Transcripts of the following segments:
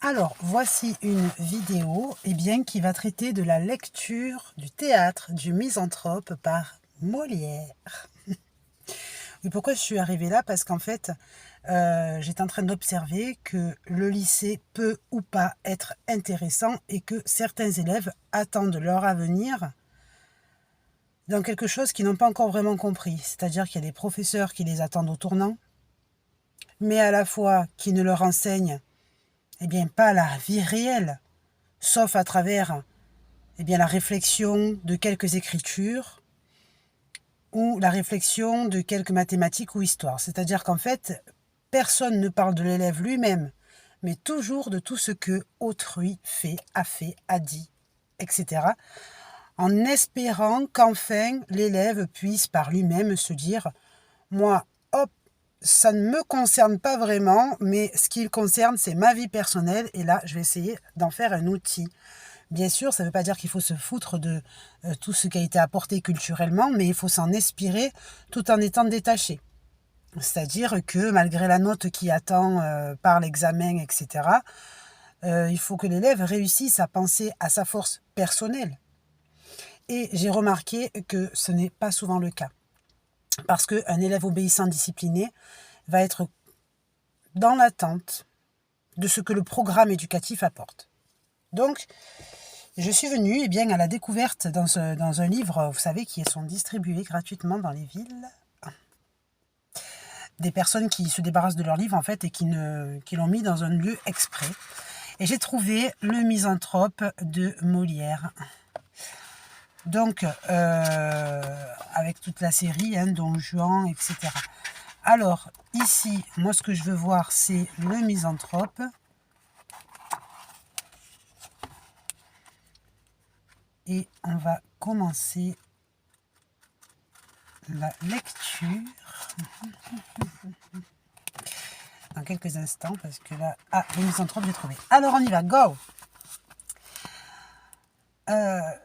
Alors, voici une vidéo qui va traiter de la lecture du théâtre du Misanthrope par Molière. Et pourquoi je suis arrivée là? Parce qu'en fait, j'étais en train d'observer que le lycée peut ou pas être intéressant et que certains élèves attendent leur avenir dans quelque chose qu'ils n'ont pas encore vraiment compris. C'est-à-dire qu'il y a des professeurs qui les attendent au tournant, mais à la fois qui ne leur enseignent pas la vie réelle, sauf à travers la réflexion de quelques écritures ou la réflexion de quelques mathématiques ou histoires. C'est-à-dire qu'en fait, personne ne parle de l'élève lui-même, mais toujours de tout ce que autrui fait, a dit, etc. En espérant qu'enfin l'élève puisse par lui-même se dire « Moi, hop, ça ne me concerne pas vraiment, mais ce qui le concerne, c'est ma vie personnelle, et là, je vais essayer d'en faire un outil. » Bien sûr, ça ne veut pas dire qu'il faut se foutre de tout ce qui a été apporté culturellement, mais il faut s'en inspirer tout en étant détaché. C'est-à-dire que malgré la note qui attend par l'examen, etc., il faut que l'élève réussisse à penser à sa force personnelle. Et j'ai remarqué que ce n'est pas souvent le cas. Parce qu'un élève obéissant, discipliné, va être dans l'attente de ce que le programme éducatif apporte. Donc, je suis venue à la découverte dans un livre, vous savez, qui sont distribués gratuitement dans les villes. Des personnes qui se débarrassent de leur livre, en fait, et qui l'ont mis dans un lieu exprès. Et j'ai trouvé Le Misanthrope de Molière. Donc, avec toute la série, Don Juan, etc. Alors, ici, moi, ce que je veux voir, c'est Le Misanthrope. Et on va commencer la lecture dans quelques instants, parce que là... Ah, Le Misanthrope, j'ai trouvé. Alors, on y va, go!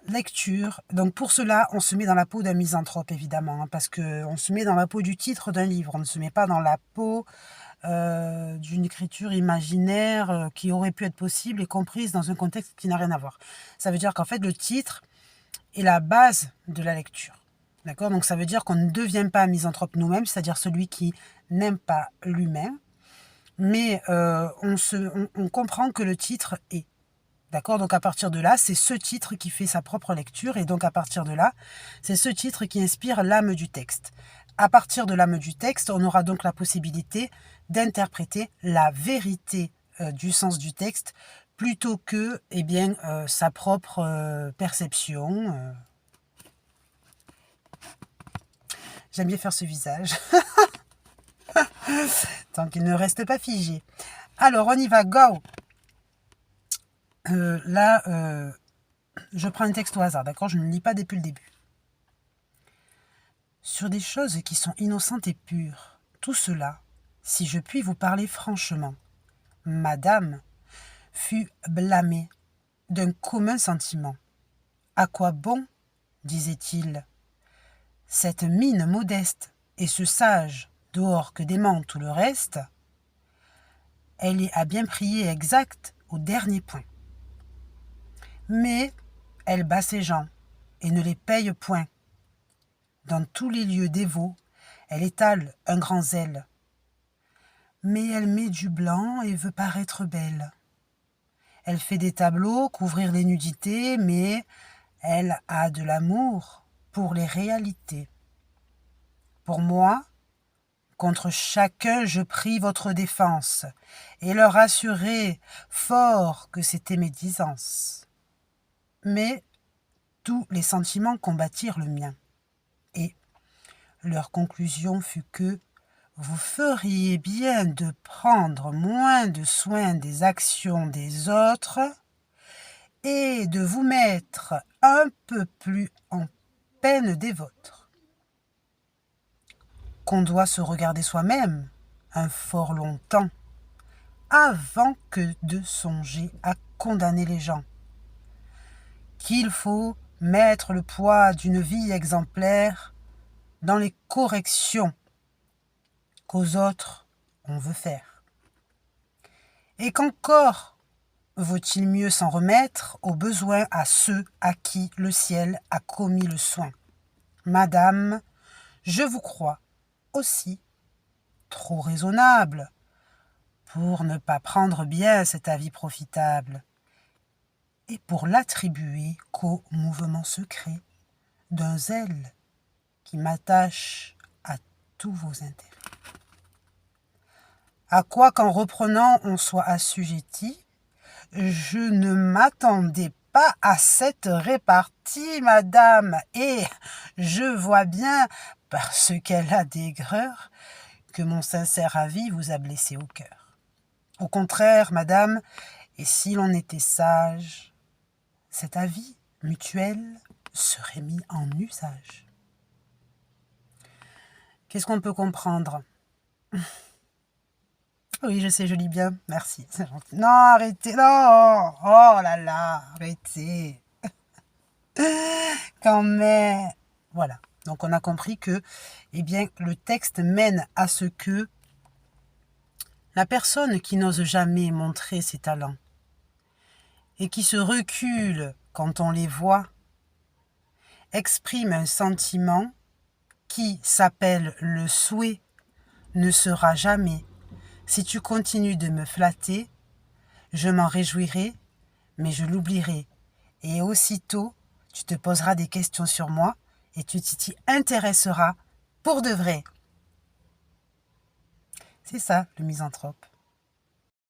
Lecture. Donc, pour cela, on se met dans la peau d'un misanthrope, évidemment, parce qu'on se met dans la peau du titre d'un livre. On ne se met pas dans la peau d'une écriture imaginaire qui aurait pu être possible et comprise dans un contexte qui n'a rien à voir. Ça veut dire qu'en fait, le titre est la base de la lecture. D'accord? Donc ça veut dire qu'on ne devient pas misanthrope nous-mêmes, c'est-à-dire celui qui n'aime pas l'humain, mais on comprend que le titre est. D'accord? Donc à partir de là, c'est ce titre qui fait sa propre lecture, et donc à partir de là, c'est ce titre qui inspire l'âme du texte. À partir de l'âme du texte, on aura donc la possibilité d'interpréter la vérité du sens du texte plutôt que sa propre perception. J'aime bien faire ce visage. Tant qu'il ne reste pas figé. Alors, on y va, go! Je prends un texte au hasard, d'accord? Je ne le lis pas depuis le début. Sur des choses qui sont innocentes et pures, tout cela, si je puis vous parler franchement, madame, fut blâmée d'un commun sentiment. À quoi bon, disait-il, cette mine modeste et ce sage, dehors que dément tout le reste? Elle est à bien prier exacte au dernier point. Mais elle bat ses gens et ne les paye point. Dans tous les lieux dévots, elle étale un grand zèle. Mais elle met du blanc et veut paraître belle. Elle fait des tableaux, couvrir les nudités, mais elle a de l'amour pour les réalités. Pour moi, contre chacun je prie votre défense, et leur assurer fort que c'était médisance. Mais tous les sentiments combattirent le mien, et leur conclusion fut que vous feriez bien de prendre moins de soin des actions des autres et de vous mettre un peu plus en peine des vôtres. Qu'on doit se regarder soi-même un fort long temps avant que de songer à condamner les gens. Qu'il faut mettre le poids d'une vie exemplaire dans les corrections qu'aux autres on veut faire. Et qu'encore vaut-il mieux s'en remettre aux besoins à ceux à qui le ciel a commis le soin. Madame, je vous crois aussi trop raisonnable pour ne pas prendre bien cet avis profitable et pour l'attribuer qu'au mouvement secret d'un zèle qui m'attache à tous vos intérêts. À quoi qu'en reprenant on soit assujetti, je ne m'attendais pas à cette répartie, madame, et je vois bien, parce qu'elle a d'aigreur, que mon sincère avis vous a blessé au cœur. Au contraire, madame, et si l'on était sage, cet avis mutuel serait mis en usage. Qu'est-ce qu'on peut comprendre ? Oui, je sais, je lis bien, merci, c'est gentil. Non, arrêtez, non, oh là là, arrêtez. Quand même. Voilà, donc on a compris que, eh bien, le texte mène à ce que la personne qui n'ose jamais montrer ses talents et qui se recule quand on les voit, exprime un sentiment qui s'appelle le souhait ne sera jamais. Si tu continues de me flatter, je m'en réjouirai, mais je l'oublierai. Et aussitôt, tu te poseras des questions sur moi et tu t'y intéresseras pour de vrai. C'est ça, le misanthrope.